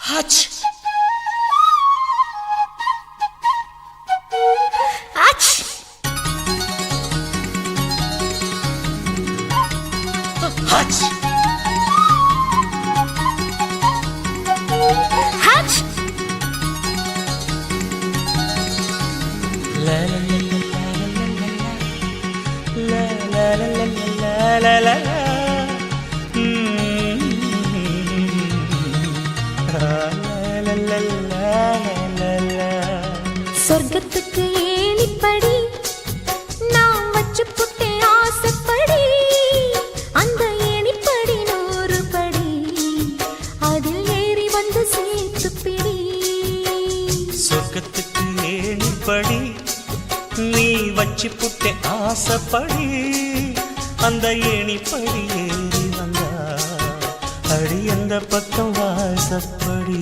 Hach. Hach. Hach. Hach. La la la la la la la la la la. சொர்க்கத்துக்கு ஏணிப்படி நான் வச்சு புட்டே ஆசைப்படி அந்த ஏணிப்படி 100 படி அதில் ஏறி வந்து சேர்த்து பிடி. சொர்க்கத்துக்கு ஏணிப்படி நீ வச்சு புட்டே ஆசைப்படி அந்த ஏணிப்படி ஏறி வந்தா அடி அந்த பக்கம் வாசப்படி.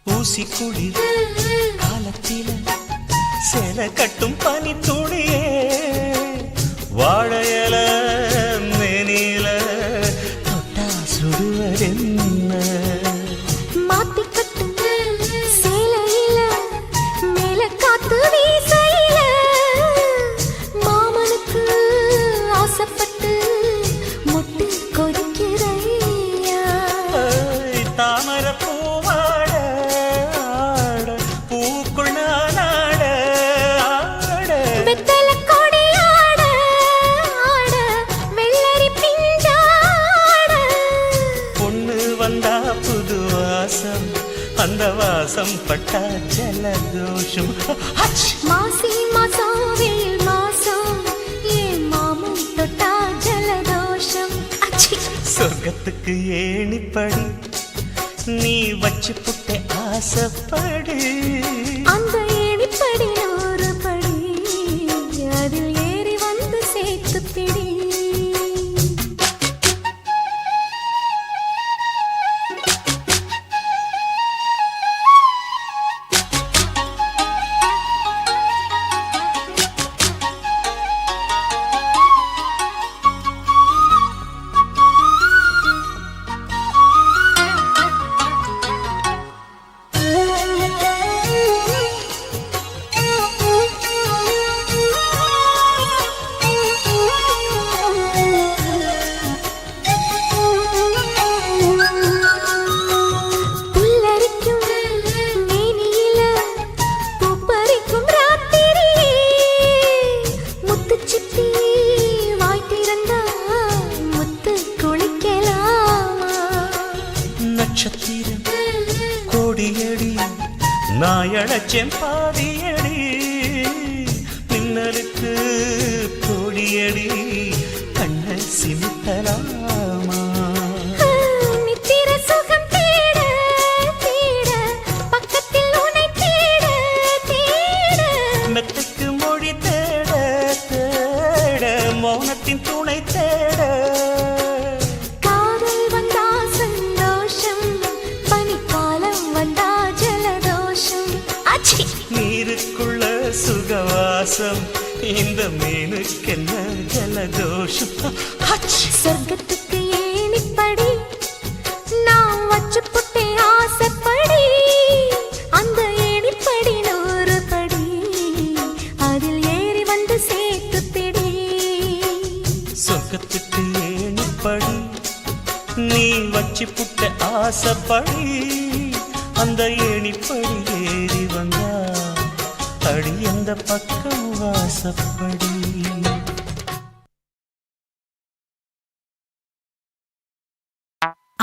ஊசி குளிர் காலத்தில சேல கட்டும் பனி துளியே வாழையல மேனில தொட்டா சுடுவதென்ன மாத்தி கட்டும் சேலையில மேல காத்து வீசையில மாமனுக்கு ஆசைப்பட்டு முட்டு கொதிக்கிறையா. தாமர அந்த வாசம் பட்டா ஜலதோஷம். மாசி மாசம் வெயில் மாசம் ஏன் மாமன் தொட்டா ஜலதோஷம். சொர்க்கத்துக்கு ஏணிப்படி நீ வச்சு புட்டே ஆசைப்படி அந்த ஏணிப்படி 100 படி அதில் ஏறி வந்து சேர்த்து பிடி. நட்சத்திரம் கோடியடி நாயடச்சேன் பாதியடி மின்னலுக்கு கோடியடி கண்ண சிமிட்டலாமா. நித்திர சுகம் தேட தேட பக்கத்தில் உன்னை தேட தேட மெத்துக்கு மொழி தேட தேட மௌனத்தின் துணை தேட நீருக்குள்ள சுகவாசம் இந்த மீனுக்கென்ன ஜலதோஷம். சொர்க்கத்துக்கு ஏணிப்படி நான் வச்சு புட்டே ஆசைப்படி அந்த ஏணிப்படி 100 படி அதில் ஏறி வந்து சேர்த்து பிடி. சொர்க்கத்துக்கு ஏணிப்படி நீ வச்சு புட்டே ஆசைப்படி அந்த ஏணிப்படி ஏறி வந்தா அடி அந்த பக்கம் வாசப்படி.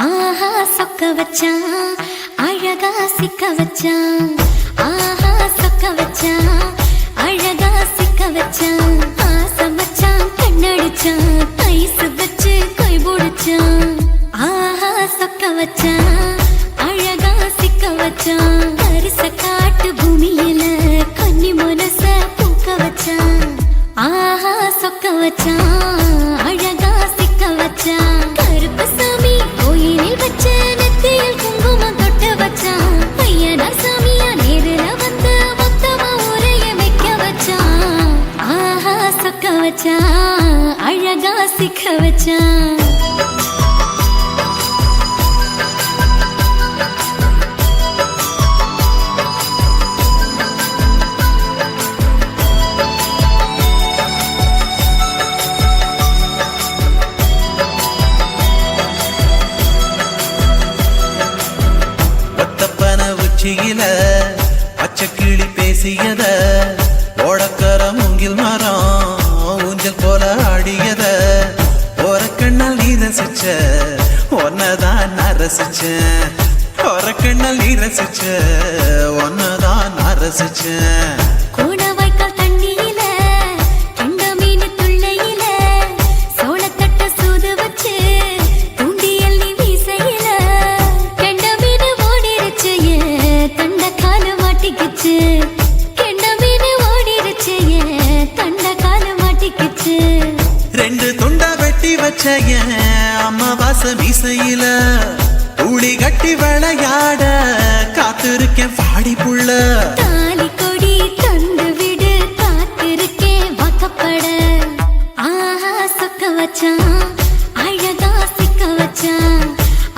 ஆஹா சொக்க வச்சான் அழகா சிக்க வச்சான். ஆஹா சொக்க வச்சான் அழகா சிக்க வச்சான் ஆசை மச்சான் கண்ணடிச்சான் ஐஸ் வச்சு கை பிடிச்சான் ஆஹா சொக்க வச்சான் அழகா சிக்க வச்சான் கரிச காட்டு பூமியில கன்னி மனச பூக்க வச்சான் ஆஹா சொக்க வச்சான் அழகா சிக்க வச்சான் கருப்பு சாமி கோயிலில் வச்ச நெத்தியில் குங்குமம் தொட்டு வச்சான் ஐயனா சாமியா நேரில வந்து மொத்தமா உரைய வைக்க வச்சான் ஆஹா சொக்க வச்சான் அழகா சிக்க வச்சான் உச்சியில பச்சை கிளி பேசியத ஓடக்கர மூங்கில் மரம் ஊஞ்சல் போல ஆடியத ஒரு கண்ணால் நீ ரசிச்ச ஒன்னதான் நான் ரசிச்சேன் ஒரு கண்ணால் நீ ரசிச்ச ஒன்னதான் நான் ரசிச்சேன் கோணவாய்க்கால் தண்ணியில கண்ட மீன் துள்ளையில சோளத்தட்ட சூது வச்சு தூண்டியல் நீ வீசையில கண்ட மீன் ஓடிருச்சு தண்ட கால மாட்டிக்கிச்சு கண்ட மீன் ஓடிருச்சு தண்ட கால மாட்டிக்கிச்சு ரெண்டு துண்டா வெட்டி வச்ச அம்மாவாச மீசையில ஊழி கட்டி விளையாட காத்திருக்கேன் பாடி புள்ள தாலி கொடி தந்து விடு காத்திருக்கேன் வாக்கப்பட ஆஹா சொக்க வச்சான் அழகா சிக்க வச்சான்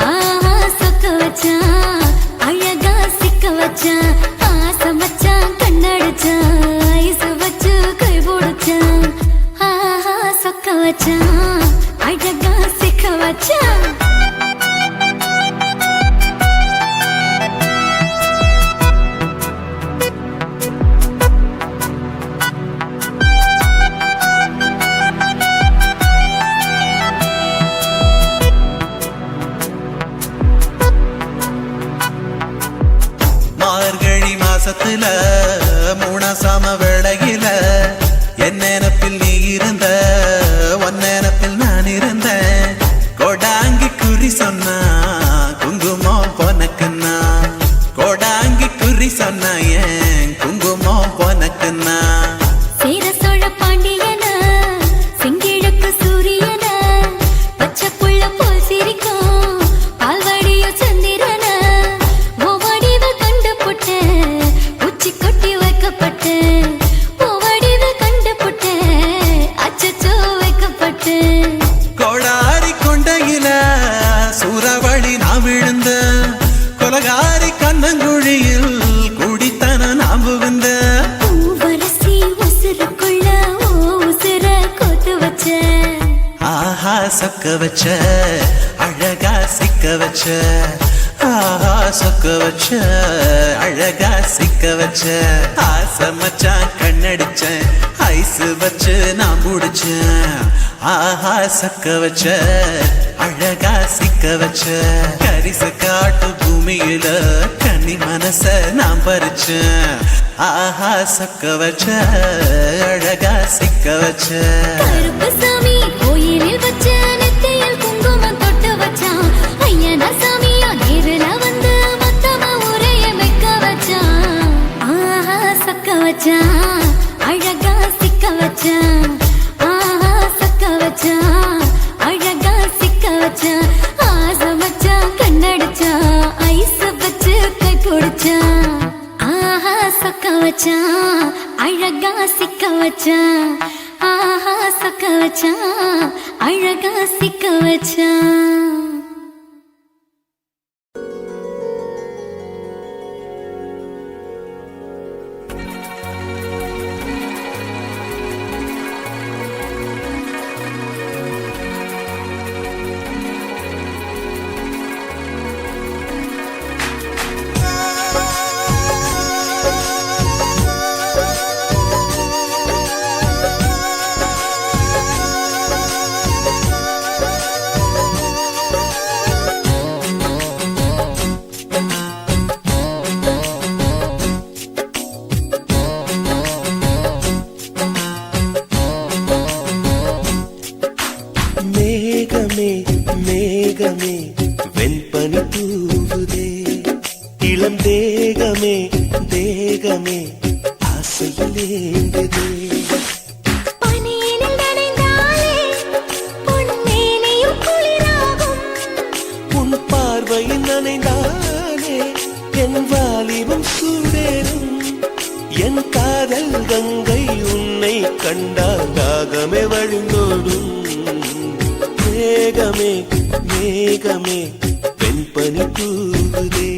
ஆஹா சொக்க வச்சான் அழகா சிக்க வச்சான் ஆசை மச்சான் கண்ணடிச்சான் ஐஸ் வச்சு கை பிடிச்சான் ஆஹா சொக்க வச்சான் அழகா சிக்க வச்சான் மார்கழி மாசத்துல மூணாசாம வேளையில என் நினப்பில் நீ இருந்த உன் நினப்பில் நான் இருந்தேன் கோடாங்கி குறி சொன்னா குங்குமம் பொனக்குன்னா கோடாங்கி குறி சொன்னா ஏன் குங்குமம் பொனக்குன்னா சேர சோழ பாண்டியன செங்கிழக்கு சூரியன பச்சை புள்ள போல் சிரிக்கும் பால்வடியோ சந்திரன ஓவடிவில் கண்டுபுட்ட உச்சி கொட்டி வைக்கப்பட்ட ஓவடிவில் கண்டுபுட்ட அச்சச்சோ வைக்கப்பட்ட கோடாரி கொண்டையில சூறாவளி நான் விழுந்த கொலகாரி கண்ணங்குழியில் குடித்தன நாம் புகுந்த பூவரசி உசுருக்குள்ள ஓ உசுர கோத்து வச்ச ஆஹா சொக்க வச்ச அழகா சிக்க வச்ச ஆஹா சொக்க வச்ச அழகா சிக்க வச்ச ஆசை மச்சான் கண்ணடிச்சேன் ஐஸ் வச்சு நான் முடிச்சேன் ஆஹா சொக்க வச்ச அழகா சிக்க வச்ச கரிச காட்டு பூமியில கன்னி மனச நான் பறிச்சேன் ஆஹா சொக்க வச்ச அழகா சிக்க வச்ச கருப்பு சாமி கோயிலில் வச்ச நெத்தியில் குங்குமம் தொட்டு வச்சான் ஐயனா சாமியா நேரில வந்து மொத்தமா உரைய வைக்க வச்சான் ஆஹா சொக்க வச்சான் அழகா சிக்க வச்சான் ஆஹா சொக்க வச்சான் அழகா சிக்க வச்சான் ஆசை மச்சான் கண்ணடிச்சான் ஐஸ் வச்சு கை பிடிச்சான் ஆஹா சொக்க வச்சான் அழகா சிக்க வச்சான் ஆஹா சொக்க வச்சான் அழகா சிக்க வச்சான் மேகமே ஆசையில் ஏங்குதே. பனியினில் நனைந்தாலே பொன்மேனியும் குளிராகும். உன் பார்வையில் நனைந்தாலே என் வாலிபம் சூடேறும். என் காதல் கங்கை உன்னை கண்டால் தாகமே வழிந்தோடும். மேகமே மேகமே வெண்பனி தூவுதே.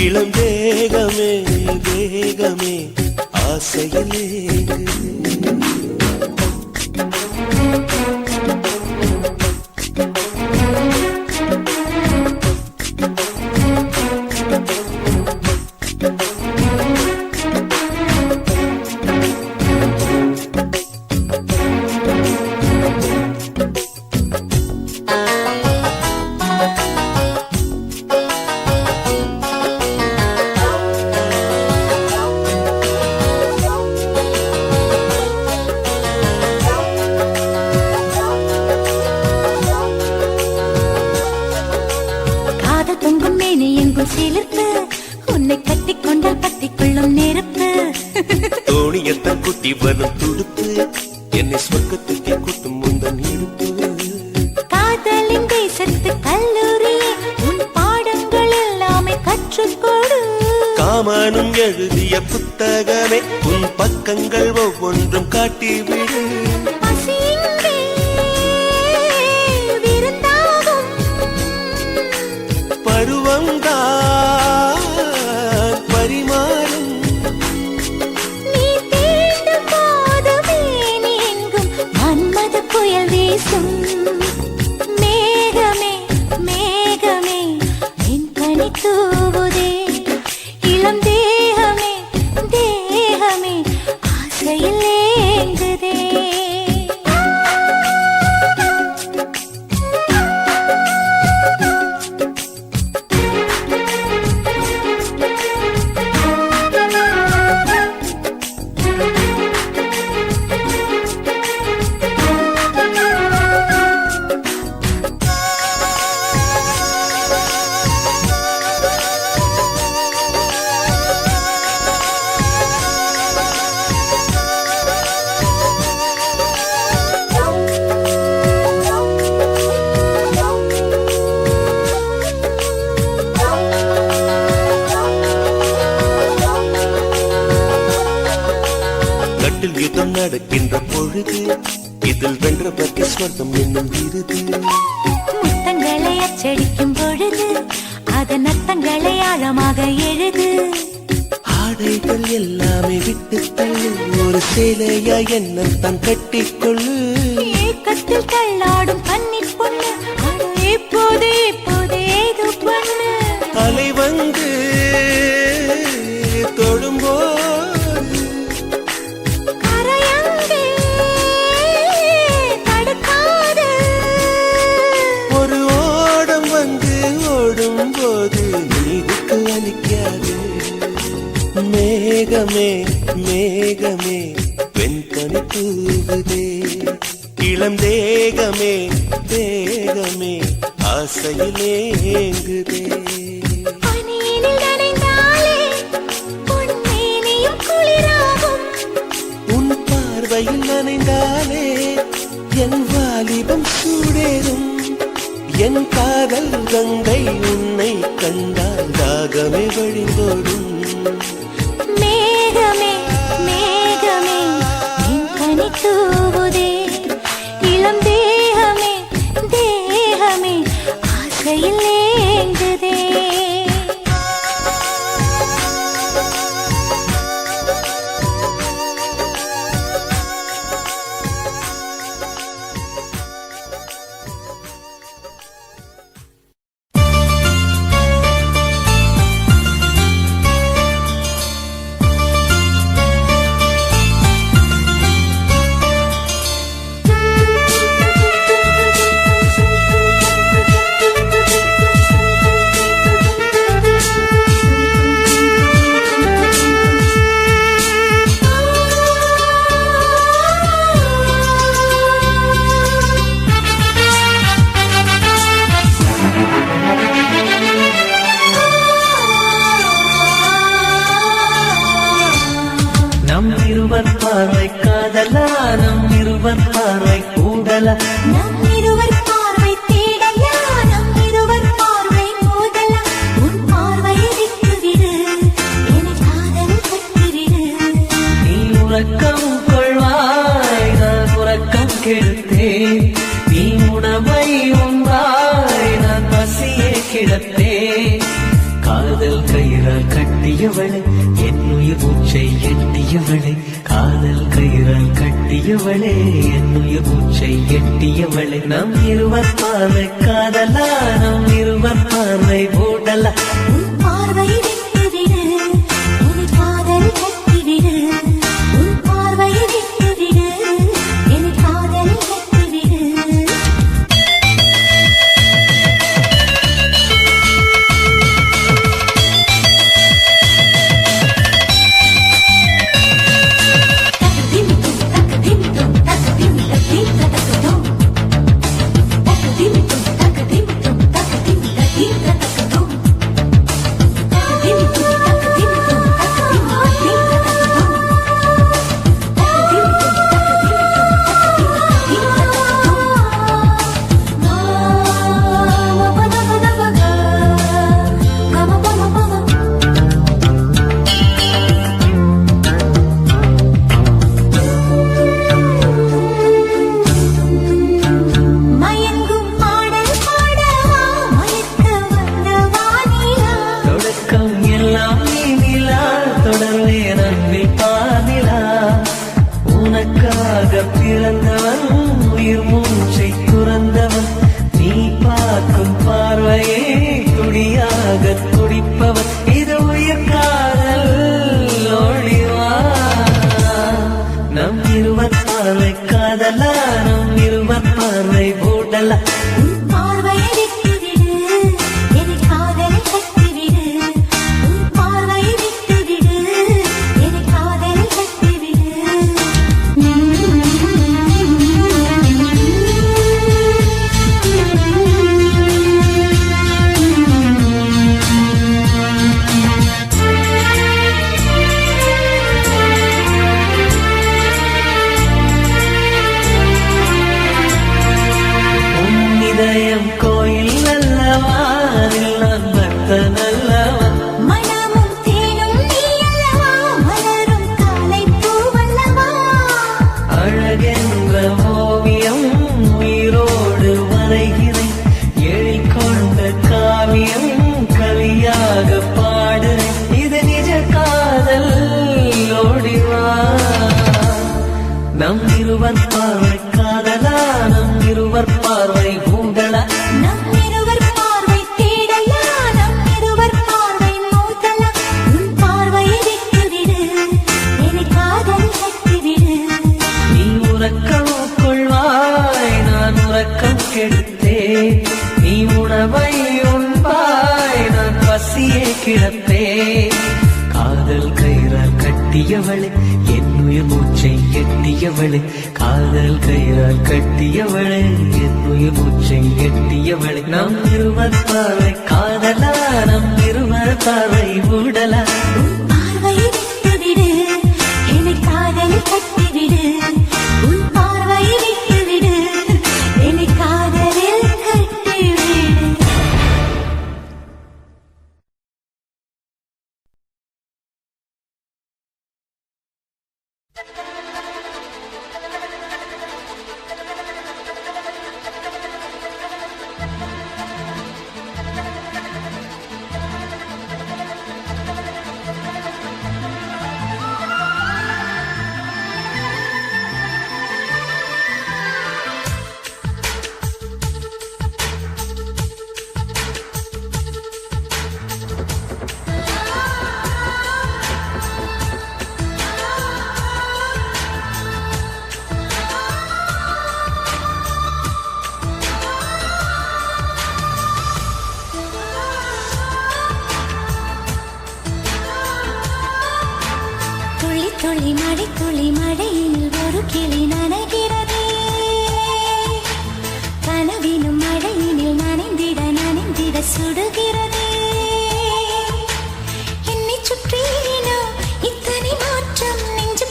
இளம் தேகமே தேகமே ஆசையில் ஏங்குதே. தொங்கும் மேனி எங்கும் சிலிர்ப்பு. உன்னை கட்டிக்கொண்டால் பத்திக்கொள்ளும் நெருப்பு. தோணியத்தான் குட்டி வரும் துடுப்பு. என்னை சொர்க்கத்துக்கே கூட்டும் முந்தன் இடுப்பு. காதலின் தேசத்து கல்லூரியே உன் பாடங்கள் எல்லாமே கற்றுக்கொடு. காமனும் எழுதிய புத்தகமே உன் பக்கங்கள் ஒவ்வொன்றும் காட்டிவிடு. பசியின்றி விருந்தாகும் பருவம்தான் பரிமாறும். நீ தீண்டும் போதுமே நீ எங்கும் மன்மத புயல் வீசும். மேகமே மேகமே என் பனி தூவுதே. இளம் தேகமே தேகமே ஆசையில் ஏங்குதே. கட்டில் யுத்தம் நடக்கின்ற பொழுது இதில் வென்ற பற்றி ஸ்வர்க்கம் என்னும் விருது. முத்தங்களை அச்சடிக்கும் பொழுது அதன் அர்த்தங்களை ஆழமாக எழுது. ஆடைகள் எல்லாமே விட்டு தள்ளு. ஒரு சேலையா என்ன தான் கட்டிக்கொள்ளு. ஏக்கத்தில் தள்ளாடும் கன்னிப் பொண்ணு அட இப்போது இப்போது ஏதோ பண்ணு. அலை வந்து தொடும்போது கரையங்கே தடுக்காது. ஒரு ஓடம் வந்து ஓடும் போது நீருக்கு அளிக்காது. மேகமே மேகமே வெண்பனி தூவுதே. இளம் தேகமே தேகமே ஆசையில் ஏங்குதே. பனியினில் நனைந்தாலே பொன்மேனியும் குளிராகும். உன் பார்வையில் நனைந்தாலே என் வாலிபம் சூடேறும். என் காதல் கங்கை உன்னை கண்டால் தாகமே வழிந்தோடும். மேகமே மேகமே என் பனி தூவுதே. இளம் தேகமே தேகமே ஆசையில் ஏங்குதே. நம் இருவர் பார்வை காதலா நம் இருவர் பார்வை கூடலா நம் இருவர் பார்வை தேடலா நம் இருவர் பார்வை மோதலா உன் பார்வையை விட்டுவிடு என்னை காதல் கட்டிவிடு நீ உறக்கம் கொள்வாய் நான் உறக்கம் கெடுத்தேன் நீ உணவை உண்பாய் நான் பசியை கிடத்தேன் காதல் கயிறால் கட்டியவளை என்னுயிர் மூச்சை எட்டியவளை காதல் கயிறால் கட்டியவளே என்னுயிர் மூச்சை எட்டியவளை நம் இருவர் பார்வை காதலா நம் இருவர் பார்வை மூடலா உன் பார்வையை விட்டுவிடு என்னை காதல் கட்டிவிடு உன் பார்வையை விட்டுவிடு என்னை காதல் கட்டிவிடு பிறந்தவன் உயிர் மூச்சை துறந்தவன் நீ பார்க்கும் பார்வையே துடியாக துடிப்பவன் இது உயிர் காதல் ஒளிவா நம் இருவர் பார்வை காதலா நம் இருவர் பார்வை போடலா உன் பார்வையை விட்டுவிடு என்னை காதல் கட்டிவிடு உன் பார்வையை விட்டுவிடு என்னை காதல் கட்டிவிடு இதயம் கோயில் அல்லவா அதில் நான் பக்தன் அல்லவா மனமும் தேனும் நீ அல்லவா மலரும் காலை பூவல்லவா அழகென்ற ஓவியம் உயிரோடு வரைகிறேன் எழிற்கொண்ட காவியம் கவியாக பாடுறேன் இது நிஜ காதல் ஓடிவா நம் இருவர் பார்வை காதலா நம் இருவர் பார்வை கூடலா நம் இருவர் பார்வை தேடலா நம் இருவர் பார்வை மோதலா உன் பார்வையை விட்டுவிடு என்னை காதல் கட்டிவிடு நீ உறக்கம் கொள்வாய் நான் உறக்கம் கெடுத்தேன் நீ உணவை உண்பாய் நான் பசியை கிடப்பேன் காதல் கயிறால் கட்டியவளை என்னுயிர் மூச்சை எட்டியவளை காதல் கயிறால் கட்டியவளை என்னுயிர் மூச்சை எட்டியவளை நம் இருவர் பார்வை காதலா நம் இருவர் பார்வை மூடலா உன் பார்வையை விட்டுவிடு என்னை காதல் கட்டிவிடு உன் பார்வையை விட்டுவிடு என்னை காதலில் கட்டிவிடு துளி மழை துளி மழையில் ஒரு கிளி நனைகிறதே கனவினும் மழையினில் நனைந்திட சுடுகிறதே என்னை சுற்றினோ இத்தனை மாற்றம் நெஞ்சு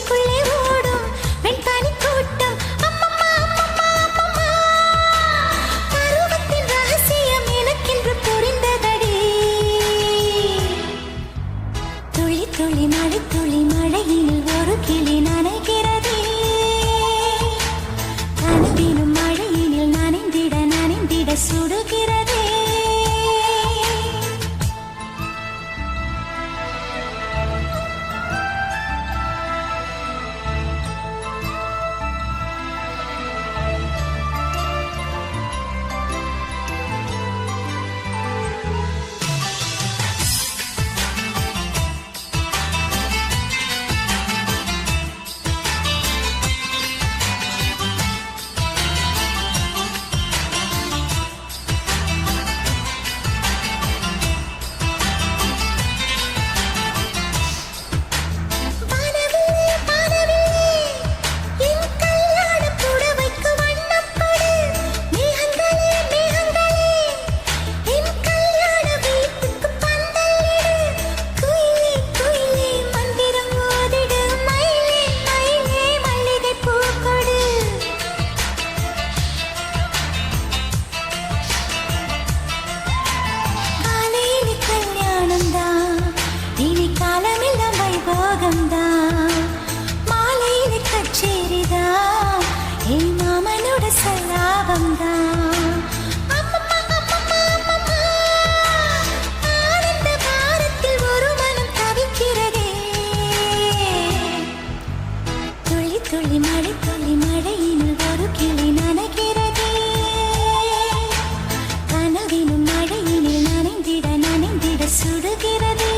துளி மழை துளி மழையினில் ஒரு கிளி நனைகிறதே கனவினும் மழையினில் நனைந்திட நனைந்திட சுடுகிறதே துளி மழை துளி மழையினில் ஒரு கிளி நனைகிறதே கனவினும் மழையினில் நனைந்திட நனைந்திட சுடுகிறதே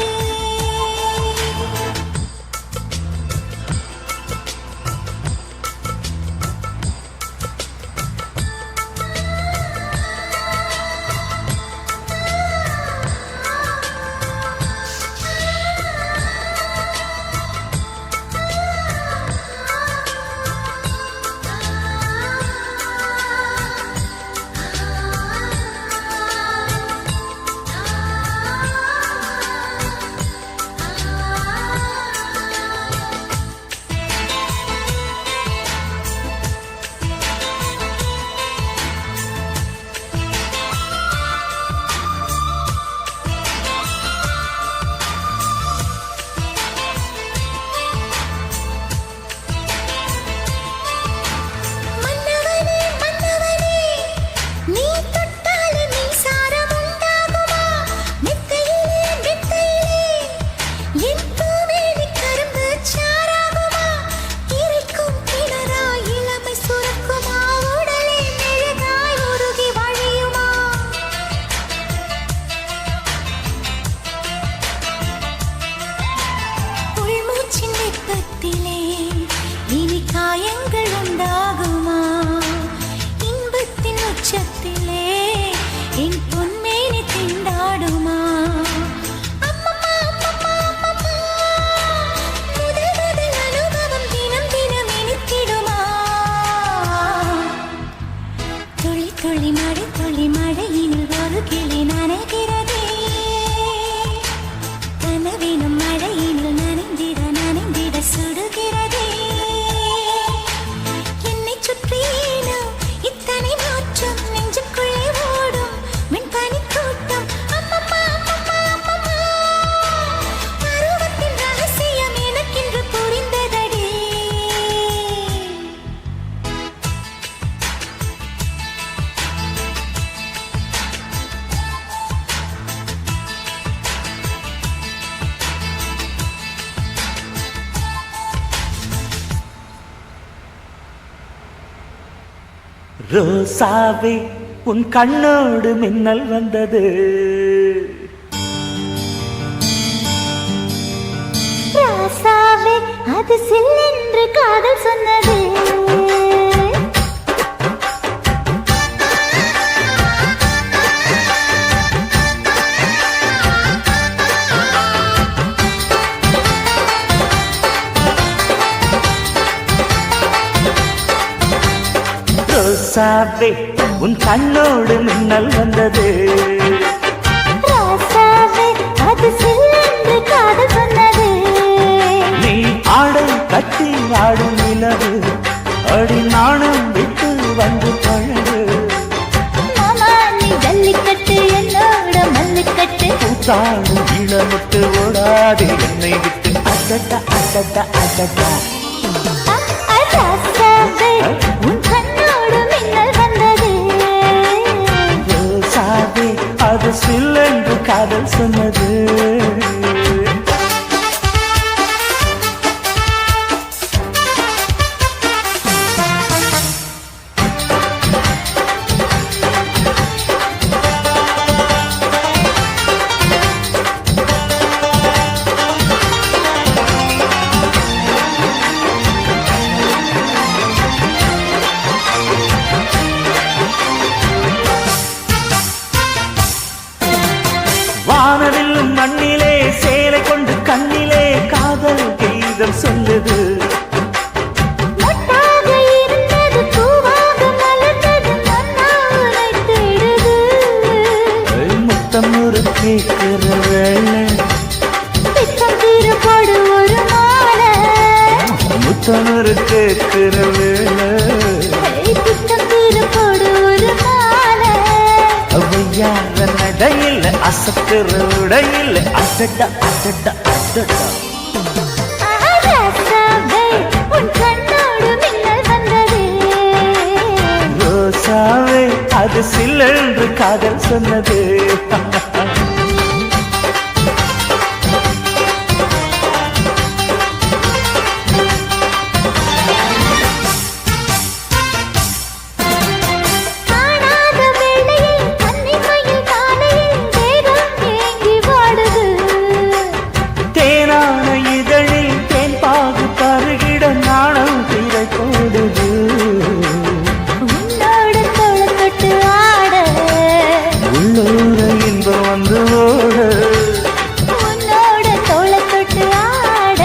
துளி மழை துளி மழையினில் ஒரு கிளி நனைகிறதே கனவினும் மழையினில் நனைந்திட நனைந்திட சுடுகிறதே என்னை சுற்றினோ இத்தனை மாற்றம் நெஞ்சுக்குள்ளே ஓடும் மின்பனி கூட்டம் அம்மம்மா அம்மம்மா அம்மம்மா பருவத்தின் ரகசியம் எனக்கென்று புரிந்ததடி ரோசாவே உன் கண்ணோடு மின்னல் வந்தது ராசாவே அது சில்லென்று காதல் சொன்னது ரோசாவே உன் கண்ணோடு மின்னல் வந்தது ராசாவே அது சில்லென்று காதல் சொன்னது நீ ஆடை கட்டி ஆடும் நிலவு அடி நாணம் விட்டு வந்து பழகு மாமா நீ ஜல்லிக்கட்டு என்னோட மல்லிக்கட்டு கூத்தாடும் இளமுட்டு ஓடாது என்னை விட்டு அடடா அடடா அடடா ராசாவே உன் கண்ணோடு மின்னல் வந்தது ரோசாவே அது சில்லென்று காதல் சொன்னது வானவில்லும் மண்ணிலே சேலை கொண்டு கண்ணிலே காதல் கீதம் சொல்லுது மொட்டாக இருந்தது பூவாக மலர்ந்தது மன்னாரை தேடுது முத்தம் ஒரு கேட்கிற வேளை பித்தம் தீரப்படு ஒரு மாலை முத்தம் ஒரு கேட்கிற வேளை பித்தம் தீரப்படு ஒரு மாலை அவையார நடையில் அசத்துற உடையில் அடடா அடடா அடடா ராசாவே உன் கண்ணோடு மின்னல் வந்தது ரோசாவே அது சில்லென்று காதல் சொன்னது காணாத வேளையில் கன்னிமையில் காலையில் தேகம் ஏங்கி வாடுது தேனான இதழில் தேன் பாகு பருகிட நாணம் தீரை போடுது உன்னோடு தோளத்தொட்டு ஆட உள்ளூர இன்பம் வந்து ஓட உன்னோடு தோளத்தொட்டு ஆட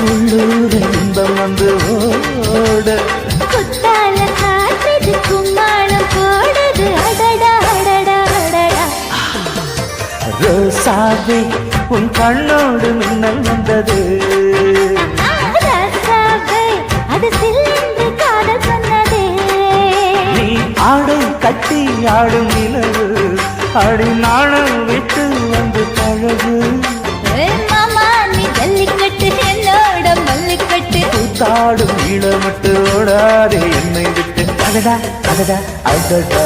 உள்ளூர இன்பம் வந்து ஓட குத்தால காட்டுது கும்மாளம் போடுது அடடா அடடா அடடா ரோசாவே உன் கண்ணோடு மின்னல் வந்தது ராசாவே அது சில்லென்று காதல் சொன்னதே நீ ஆடை கட்டி ஆடும் நிலவு அடி நாணம் விட்டு வந்து பழகு மாமா நீ ஜல்லிக்கட்டு என்னோட மல்லிக்கட்டு கூத்தாடும் ஈழமட்டு ஓடாதே என்னை விட்டு அடடா அடடா அடடா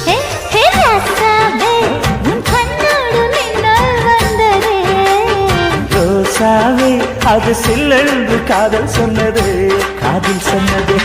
ஹே ஹே ராசாவே உன் கண்ணோடு மின்னல் வந்ததே ரோசாவே அது சில்லென்று காதல் சொன்னது காதல் சொன்னது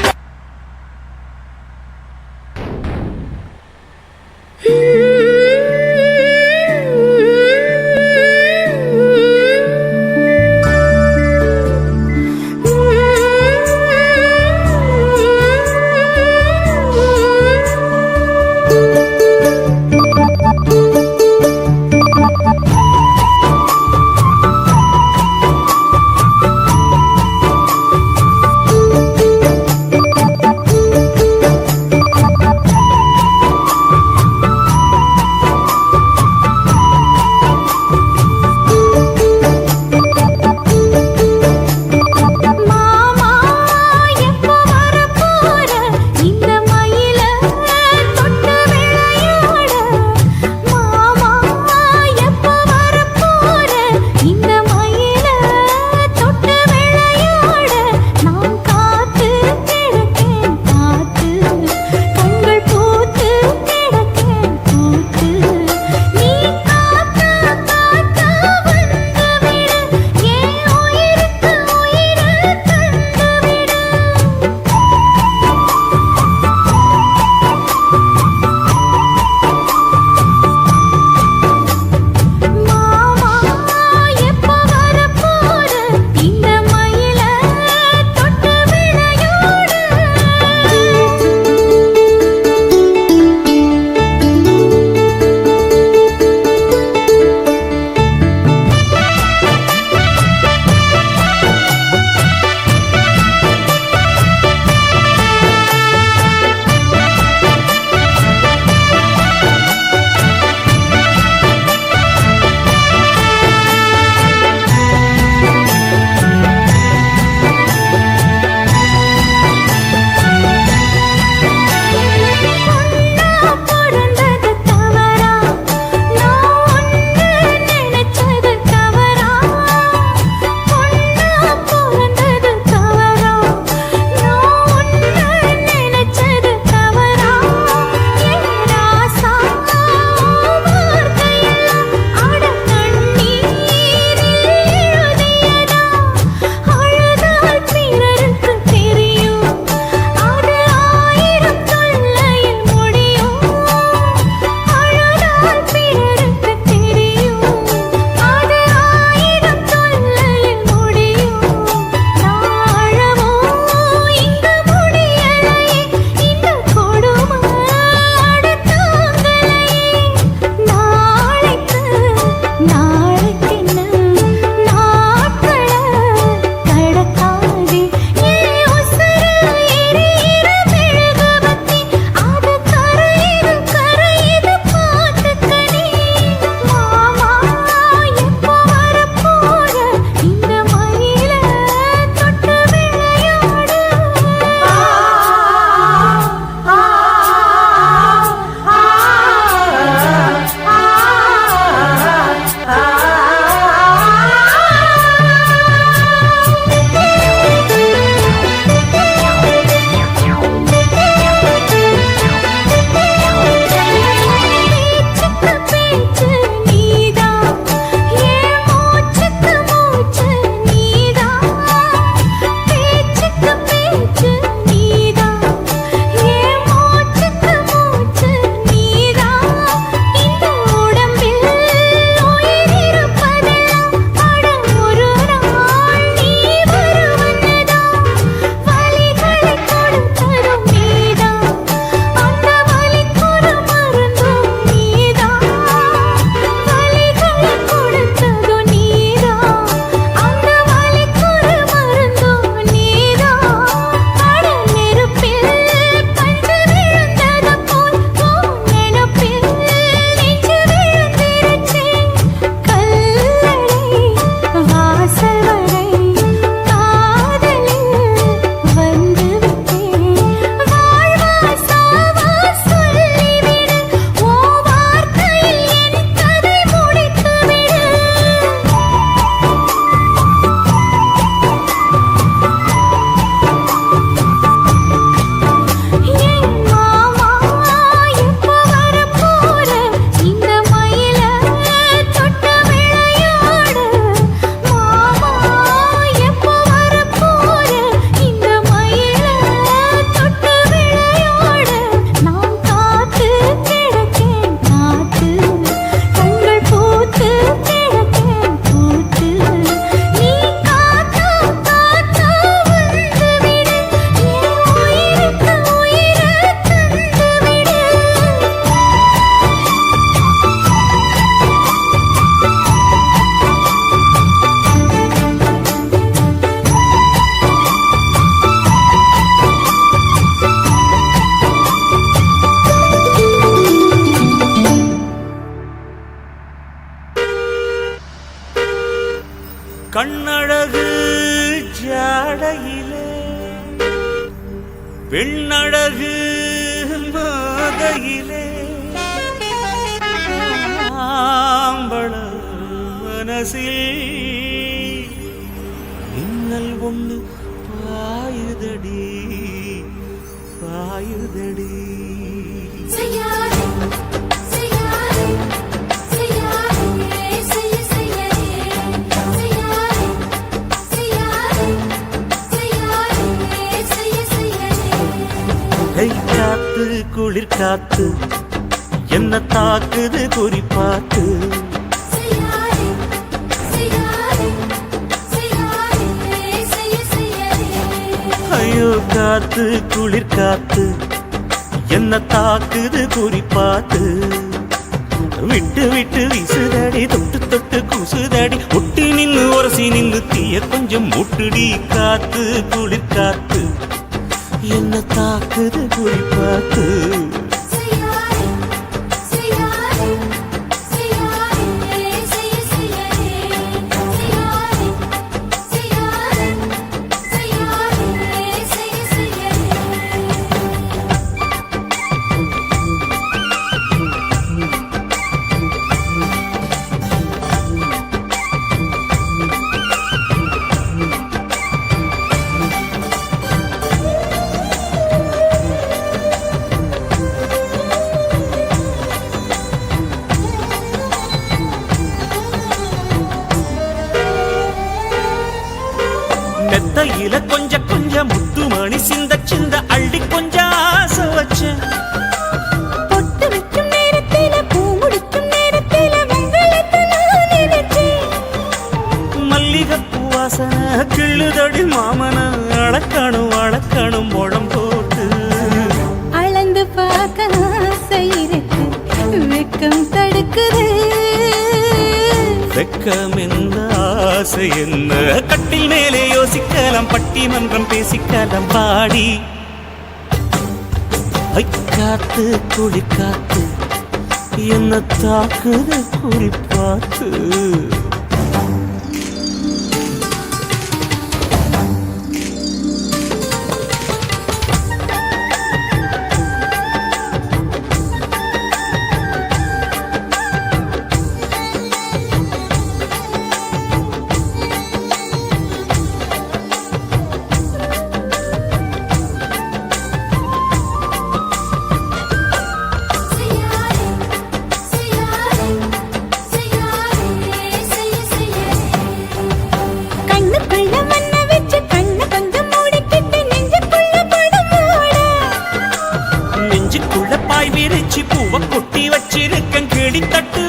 பெண்ணழகு மாதையிலே ஆம்பள மனசில் மின்னல் ஒண்ணு பாயுதடி பாயுதடி. செய்யாதே செய்யாதே செய்யாதே செய்ய செய்யாதே செய்யாதே செய்யாதே செய்யாதே செய்ய செய்யாதே. காத்து குளிர் காத்து என்ன தாக்குது குறிப்பாத்து. செய்யாதே செய்யாதே செய்யாதே செய்ய செய்யாதே. ஐயோ காத்து குளிர் காத்து என்ன தாக்குது குறிப்பாத்து. விட்டு விட்டு வீசுதடி தொட்டு தொட்டு கூசுதடி ஒட்டி நின்னு உரசி நின்னு தீய கொஞ்சம் முட்டுடி. காத்து குளிர் காத்து என்ன தாக்குது குறிப்பாத்து. செய்யாதே செய்யாதே செய்யாதே செய்ய செய்யாதே செய்யாதே செய்யாதே செய்யாதே செய்ய செய்யாதே. மெத்தையில கொஞ்சம் கொஞ்சம் முத்துமணி சிந்த சிந்த அள்ளி கொஞ்சம் ஆசை வச்சேன். பொட்டு வைக்கும் நேரத்தில பூ முடிக்கும் நேரத்தில உங்களுக்கு நான் நினைச்சேன். மல்லிகைப்பூ வாசனை கிள்ளுதடி மாமன அளக்கணும் அளக்கணும் முழம் போட்டு. அளந்து பார்க்க ஆசை இருக்கு வெக்கம் தடுக்குது. வெக்கம் என்ன ஆசை என்ன கட்டில் மேலே யோசிக்கலாம் பட்டிமன்றம் பேசிக்கலாம் பாடி. காத்து குளிர் காத்து என்ன தாக்குது குறிப்பாத்து. செய்யாதே செய்யாதே செய்யாதே செய்ய செய்யாதே. கண்ணுக்குள்ள மண்ண வச்சு கண்ணு கொஞ்சம் மூடிக்கிட்டு நெஞ்சுக்குள்ள படம் மூட. நெஞ்சுக்குள்ள பாய் விரிச்சு பூவை கொட்டி வச்சிருக்கேன் கிளி தட்டு